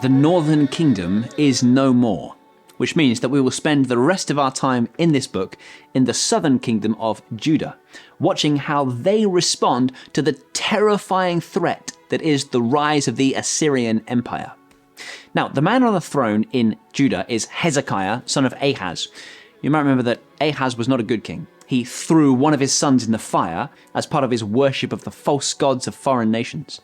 the northern kingdom is no more, which means that we will spend the rest of our time in this book in the southern kingdom of Judah, watching how they respond to the terrifying threat that is the rise of the Assyrian Empire. Now, the man on the throne in Judah is Hezekiah, son of Ahaz. You might remember that Ahaz was not a good king. He threw one of his sons in the fire as part of his worship of the false gods of foreign nations.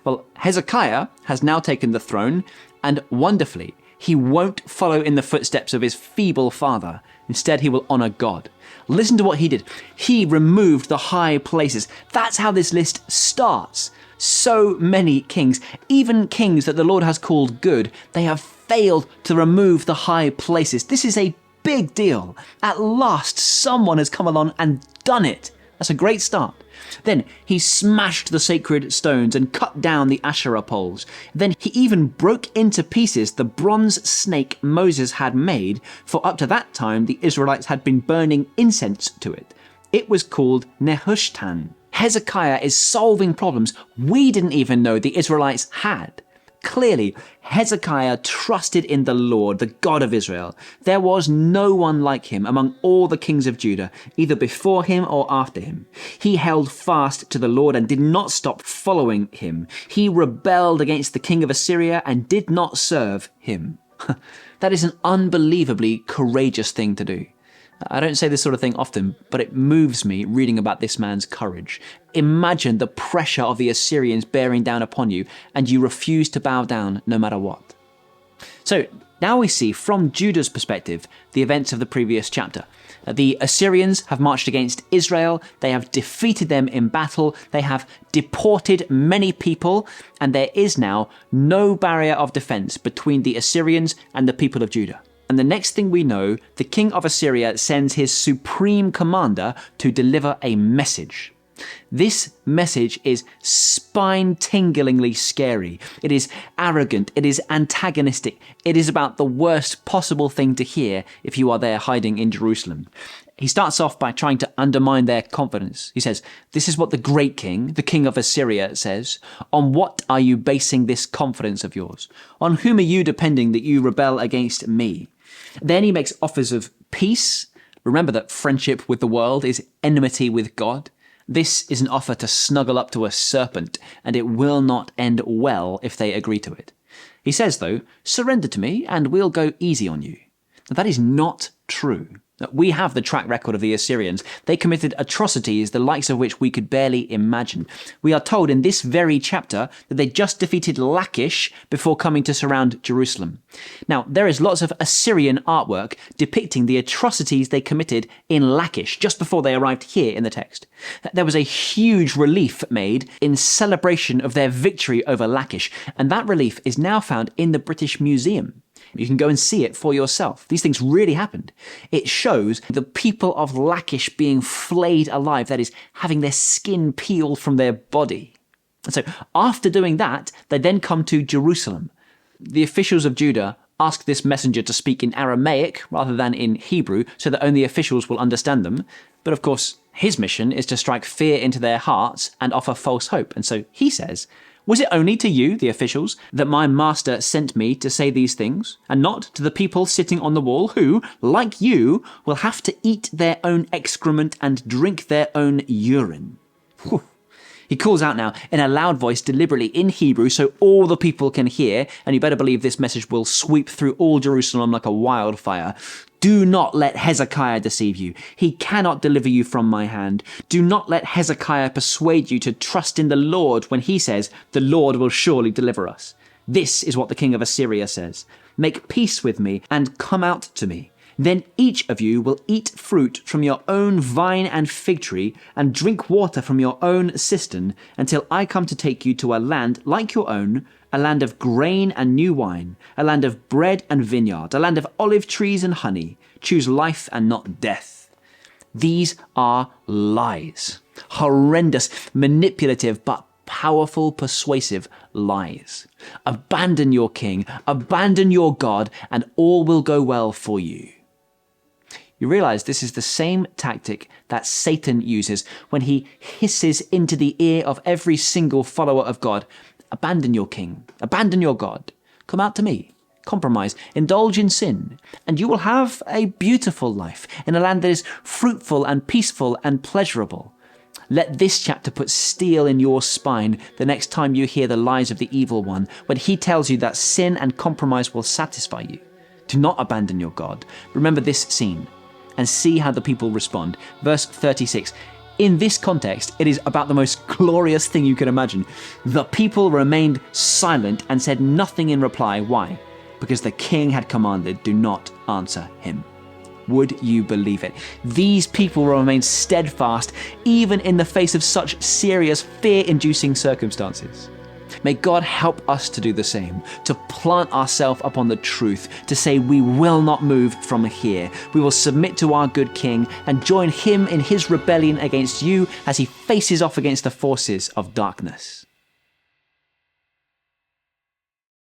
Well, Hezekiah has now taken the throne, and wonderfully, he won't follow in the footsteps of his feeble father. Instead, he will honor God. Listen to what he did. He removed the high places. That's how this list starts. So many kings, even kings that the Lord has called good, they have failed to remove the high places. This is a big deal. At last, someone has come along and done it. That's a great start. Then he smashed the sacred stones and cut down the Asherah poles. Then he even broke into pieces the bronze snake Moses had made, for up to that time the Israelites had been burning incense to it. It was called Nehushtan. Hezekiah is solving problems we didn't even know the Israelites had. Clearly, Hezekiah trusted in the Lord, the God of Israel. There was no one like him among all the kings of Judah, either before him or after him. He held fast to the Lord and did not stop following him. He rebelled against the king of Assyria and did not serve him. That is an unbelievably courageous thing to do. I don't say this sort of thing often, but it moves me reading about this man's courage. Imagine the pressure of the Assyrians bearing down upon you, and you refuse to bow down no matter what. So now we see, from Judah's perspective, the events of the previous chapter. The Assyrians have marched against Israel, they have defeated them in battle, they have deported many people, and there is now no barrier of defense between the Assyrians and the people of Judah. And the next thing we know, the king of Assyria sends his supreme commander to deliver a message. This message is spine-tinglingly scary. It is arrogant. It is antagonistic. It is about the worst possible thing to hear if you are there hiding in Jerusalem. He starts off by trying to undermine their confidence. He says, "This is what the great king, the king of Assyria, says. On what are you basing this confidence of yours? On whom are you depending that you rebel against me?" Then he makes offers of peace. Remember that friendship with the world is enmity with God. This is an offer to snuggle up to a serpent, and it will not end well if they agree to it. He says, though, "Surrender to me, and we'll go easy on you." Now, that is not true. We have the track record of the Assyrians. They committed atrocities the likes of which we could barely imagine. We are told in this very chapter that they just defeated Lachish before coming to surround Jerusalem. Now, there is lots of Assyrian artwork depicting the atrocities they committed in Lachish just before they arrived here in the text. There was a huge relief made in celebration of their victory over Lachish, and that relief is now found in the British Museum. You can go and see it for yourself. These things really happened. It shows the people of Lachish being flayed alive, that is, having their skin peeled from their body. And so after doing that, they then come to Jerusalem. The officials of Judah ask this messenger to speak in Aramaic rather than in Hebrew, so that only officials will understand them. But of course, his mission is to strike fear into their hearts and offer false hope. And so he says, "Was it only to you, the officials, that my master sent me to say these things, and not to the people sitting on the wall who, like you, will have to eat their own excrement and drink their own urine?" Whew. He calls out now in a loud voice, deliberately in Hebrew, so all the people can hear, and you better believe this message will sweep through all Jerusalem like a wildfire. "Do not let Hezekiah deceive you. He cannot deliver you from my hand. Do not let Hezekiah persuade you to trust in the Lord when he says, 'The Lord will surely deliver us.' This is what the king of Assyria says. 'Make peace with me and come out to me. Then each of you will eat fruit from your own vine and fig tree and drink water from your own cistern until I come to take you to a land like your own, a land of grain and new wine, a land of bread and vineyard, a land of olive trees and honey. Choose life and not death.'" These are lies. Horrendous, manipulative, but powerful, persuasive lies. Abandon your king, abandon your God, and all will go well for you. You realize this is the same tactic that Satan uses when he hisses into the ear of every single follower of God, "Abandon your king, abandon your God. Come out to me. Compromise, indulge in sin, and you will have a beautiful life in a land that is fruitful and peaceful and pleasurable. Let this chapter put steel in your spine the next time you hear the lies of the evil one, when he tells you that sin and compromise will satisfy you. Do not abandon your God. Remember this scene and see how the people respond. Verse 36. In this context, it is about the most glorious thing you can imagine. The people remained silent and said nothing in reply. Why? Because the king had commanded, do not answer him. Would you believe it? These people will remain steadfast even in the face of such serious, fear-inducing circumstances. May God help us to do the same, to plant ourselves upon the truth, to say we will not move from here. We will submit to our good king and join him in his rebellion against you as he faces off against the forces of darkness.